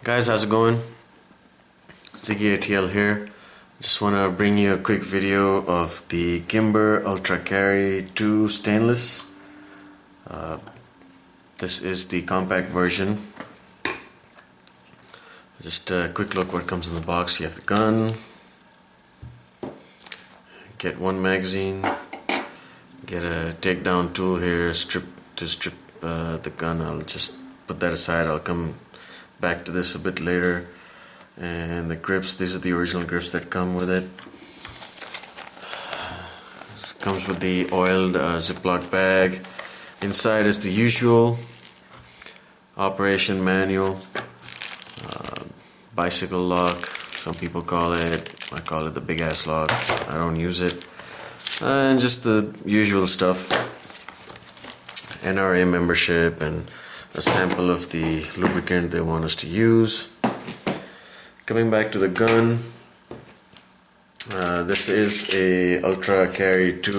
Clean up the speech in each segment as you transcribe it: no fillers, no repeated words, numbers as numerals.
Guys, how's it going? Ziggy ATL here. Just want to bring you a quick video of the Kimber Ultra Carry 2 stainless. This is the compact version. Just a quick look what comes in the box. You have the gun, get one magazine, get a takedown tool here to strip the gun. I'll just put that aside. I'll come back to this a bit later. And the grips, these are the original grips that come with it. This comes with the oiled Ziploc bag. Inside is the usual operation manual, bicycle lock, some people call it. I call it the big ass lock. I don't use it. And just the usual stuff. NRA membership and a sample of the lubricant they want us to use. Coming back to the gun, this is a Ultra Carry 2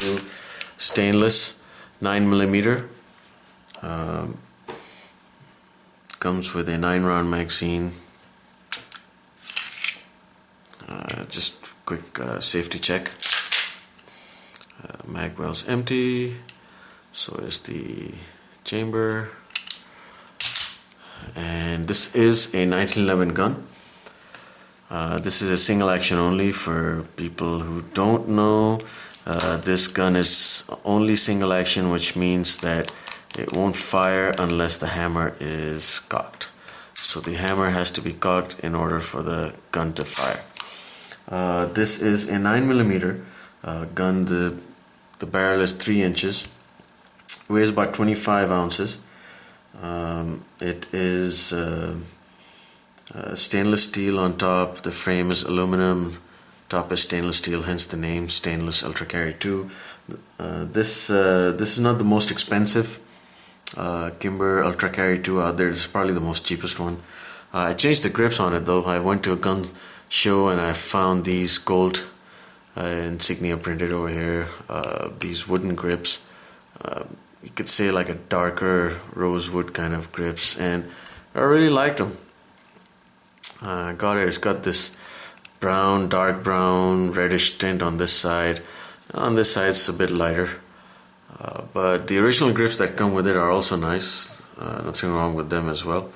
stainless 9mm. Comes with a 9-round magazine. Just quick safety check. Mag well's empty. So is the chamber. And this is a 1911 gun. This is a single action only for people who don't know. This gun is only single action, which means that it won't fire unless the hammer is cocked. So the hammer has to be cocked in order for the gun to fire. This is a 9mm gun. The barrel is 3 inches, weighs about 25 ounces. It is stainless steel on top. The frame is aluminum. Top is stainless steel, hence the name Stainless Ultra Carry 2. This is not the most expensive Kimber Ultra Carry 2 out there. This is probably the most cheapest one. I changed the grips on it though. I went to a gun show and I found these gold insignia printed over here. These wooden grips. You could say like a darker rosewood kind of grips, and I really liked them. It's got this brown, dark brown, reddish tint on this side. On this side it's a bit lighter. But the original grips that come with it are also nice. Nothing wrong with them as well.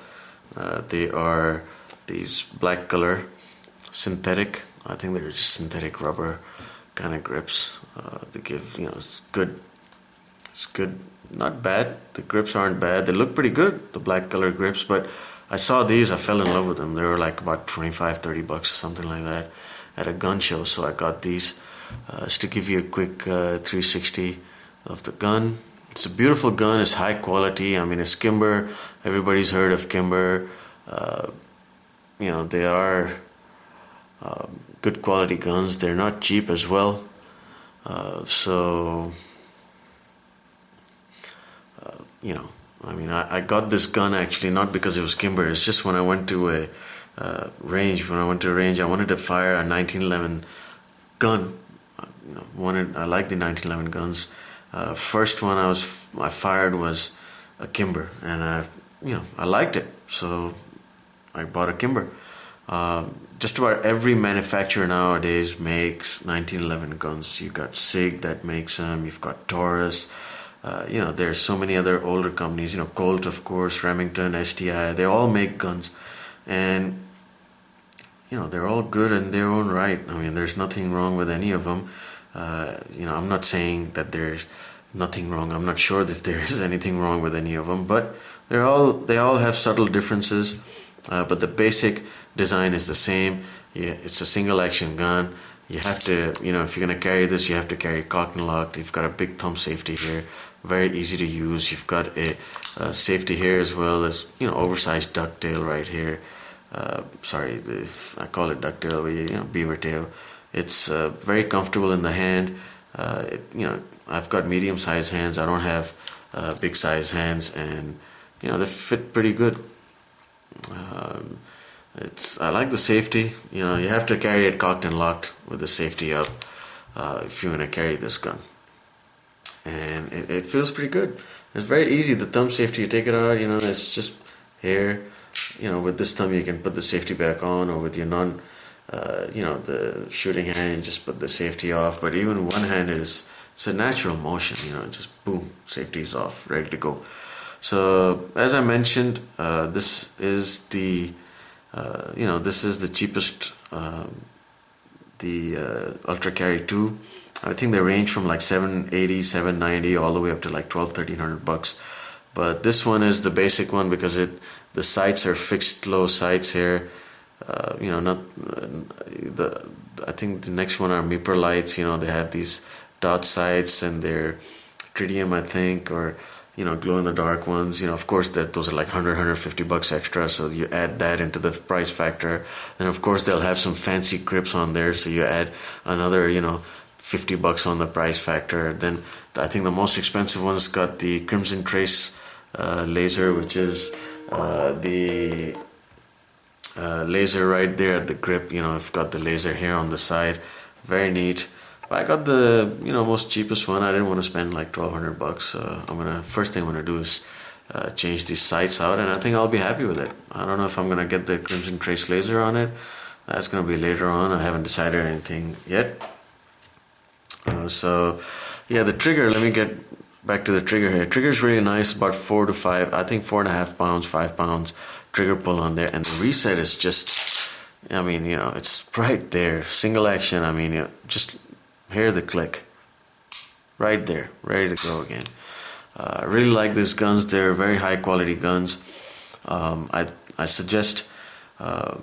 They are these black color, synthetic. I think they're just synthetic rubber kind of grips. They give, it's good. It's good. Not bad. The grips aren't bad. They look pretty good, the black color grips, but I saw these, I fell in love with them. They were like about $25-30, something like that, at a gun show. So I got these just to give you a quick 360 of the gun. It's a beautiful gun. It's high quality. I mean, it's Kimber. Everybody's heard of Kimber. They are good quality guns. They're not cheap as well. I got this gun actually not because it was Kimber. It's just when I went to a range. When I went to a range, I wanted to fire a 1911 gun. I like the 1911 guns. First one I fired was a Kimber, and I liked it, so I bought a Kimber. Just about every manufacturer nowadays makes 1911 guns. You got SIG that makes them. You've got Taurus. There's so many other older companies, Colt, of course, Remington, STI, they all make guns, and they're all good in their own right. I mean, there's nothing wrong with any of them. I'm not saying that there's nothing wrong. I'm not sure if there is anything wrong with any of them, but they all have subtle differences, but the basic design is the same. Yeah, it's a single action gun. You have to, if you're going to carry this, you have to carry cocked and locked. You've got a big thumb safety here, very easy to use. You've got a safety here as well as, oversized ducktail right here. I call it ducktail, but beaver tail. It's very comfortable in the hand. I've got medium-sized hands. I don't have big-sized hands, and they fit pretty good. I like the safety. You have to carry it cocked and locked with the safety up if you're going to carry this gun. And it feels pretty good. It's very easy. The thumb safety, you take it out, it's just here, with this thumb you can put the safety back on, or with your the shooting hand, you just put the safety off. But even one hand it's a natural motion, just boom, safety is off, ready to go. So as I mentioned, this is the cheapest, the Ultra Carry 2. I think they range from like 780, 790 all the way up to like 1200, $1,300. But this one is the basic one because the sights are fixed low sights here. Not I think the next one are Meeper lights. They have these dot sights, and they're tritium, I think, or glow in the dark ones. Of course those are like $100, $150 extra, so you add that into the price factor. Then of course they'll have some fancy grips on there, so you add another $50 on the price factor. Then I think the most expensive one's got the Crimson Trace laser, which is the laser right there at the grip. I've got the laser here on the side, very neat. But I got the most cheapest one. I didn't want to spend like $1,200. So first thing I'm gonna do is change these sights out, and I think I'll be happy with it. I don't know if I'm gonna get the Crimson Trace laser on it. That's gonna be later on. I haven't decided anything yet. So yeah, the trigger, let me get back to the trigger here. Trigger is really nice, about 4 to 5, I think 4.5 pounds, 5 pounds trigger pull on there. And the reset is just, it's right there. Single action, just hear the click. Right there, ready to go again. I really like these guns. They're very high quality guns. I suggest, I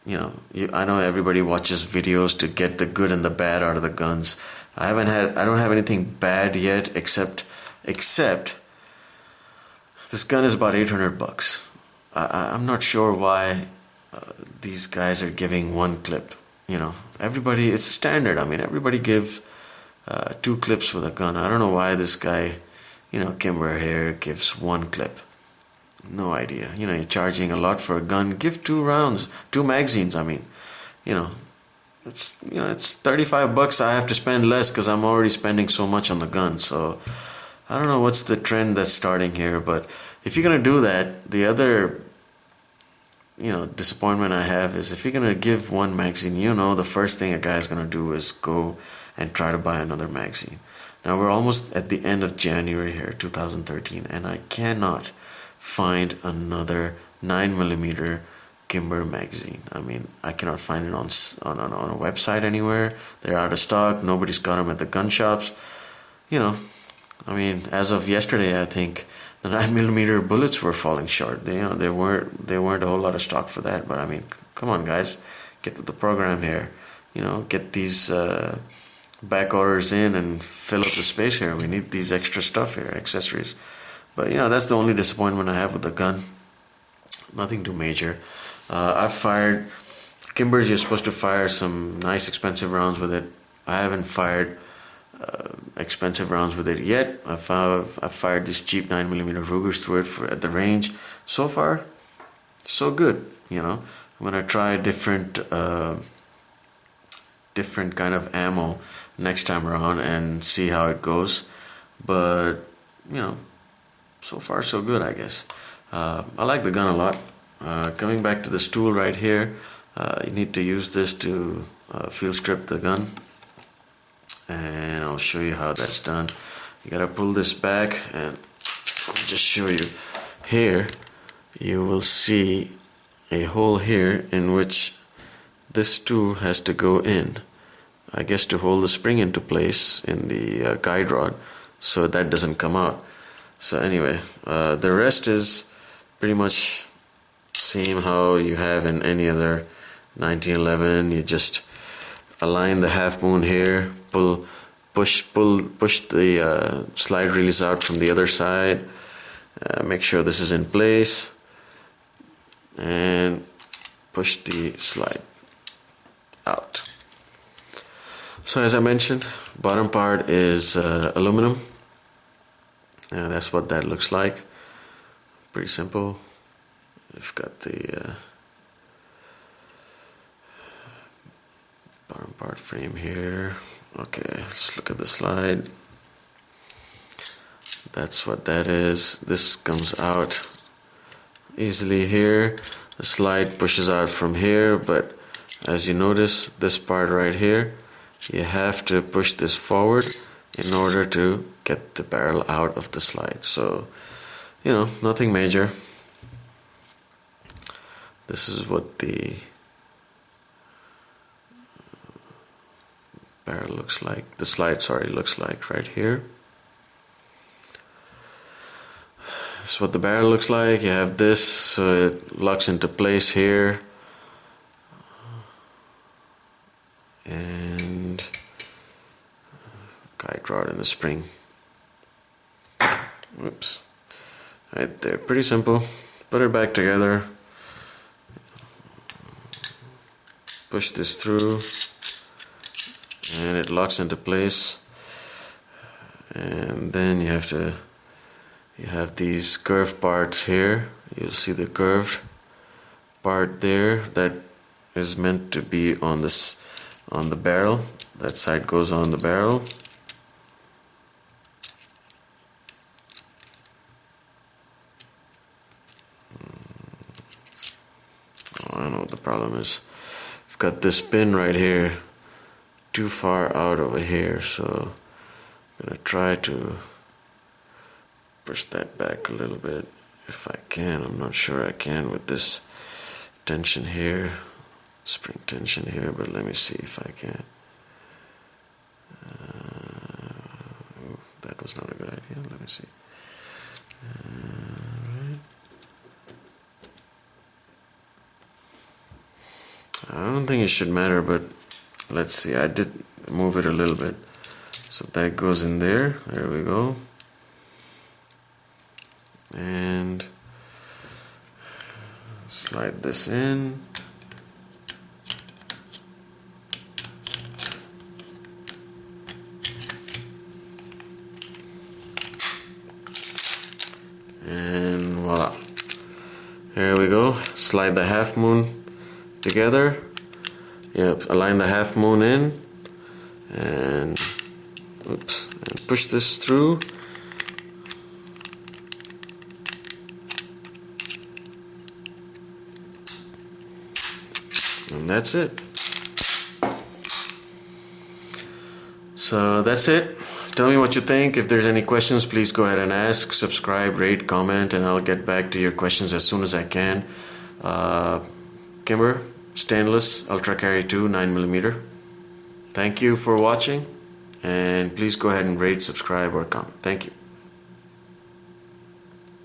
know everybody watches videos to get the good and the bad out of the guns. I don't have anything bad yet, except this gun is about $800. I'm not sure why these guys are giving one clip. Everybody, it's standard. Everybody gives 2 clips with a gun. I don't know why this guy, Kimber here, gives 1 clip. No idea. You're charging a lot for a gun. Give 2 rounds, 2 magazines. It's $35. I have to spend less because I'm already spending so much on the gun. So I don't know what's the trend that's starting here. But if you're gonna do that, the other disappointment I have is if you're gonna give 1 magazine, the first thing a guy's gonna do is go and try to buy another magazine. Now we're almost at the end of January here, 2013, and I cannot find another 9mm Kimber magazine. I cannot find it on a website anywhere. They're out of stock. Nobody's got them at the gun shops. As of yesterday, I think the 9mm bullets were falling short. They weren't a whole lot of stock for that. But come on, guys, get with the program here. Get these back orders in and fill up the space here. We need these extra stuff here, accessories. But that's the only disappointment I have with the gun. Nothing too major. I've fired Kimbers. You're supposed to fire some nice expensive rounds with it. I haven't fired expensive rounds with it yet. I've fired these cheap 9mm Rugers through it at the range. So far, so good. I'm gonna try different kind of ammo next time around and see how it goes. But so far so good, I guess. I like the gun a lot. Coming back to this tool right here, you need to use this to field strip the gun, and I'll show you how that's done. You gotta pull this back, and I'll just show you here. You will see a hole here in which this tool has to go in, I guess, to hold the spring into place in the guide rod so that doesn't come out. So anyway, the rest is pretty much same how you have in any other 1911. You just align the half moon here, push the slide release out from the other side, make sure this is in place, and push the slide out. So as I mentioned, bottom part is aluminum. That's what that looks like. Pretty simple. We've got the bottom part frame here. Okay, let's look at the slide. That's what that is. This comes out easily here. The slide pushes out from here, but as you notice, this part right here, you have to push this forward in order to get the barrel out of the slide. So, you know, nothing major. This is what the barrel looks like, the slide, sorry, looks like right here. This is what the barrel looks like. You have this, so it locks into place here. And guide rod in the spring. Whoops. Right there, pretty simple. Put it back together. Push this through. And it locks into place. And then you have these curved parts here. You'll see the curved part there that is meant to be on the barrel. That side goes on the barrel. Oh, I know what the problem is. I've got this pin right here too far out over here, so I'm gonna try to push that back a little bit if I can. I'm not sure I can with this tension here, spring tension here, but let me see if I can. That was not a good idea. Let me see. I don't think it should matter, but let's see. I did move it a little bit. So that goes in there. There we go. And slide this in. And voila. Here we go. Slide the half moon together. Yep, align the half moon in and push this through. And that's it. So that's it. Tell me what you think. If there's any questions, please go ahead and ask, subscribe, rate, comment, and I'll get back to your questions as soon as I can. Kimber, stainless, Ultra Carry 2, 9mm. Thank you for watching, and please go ahead and rate, subscribe, or comment. Thank you.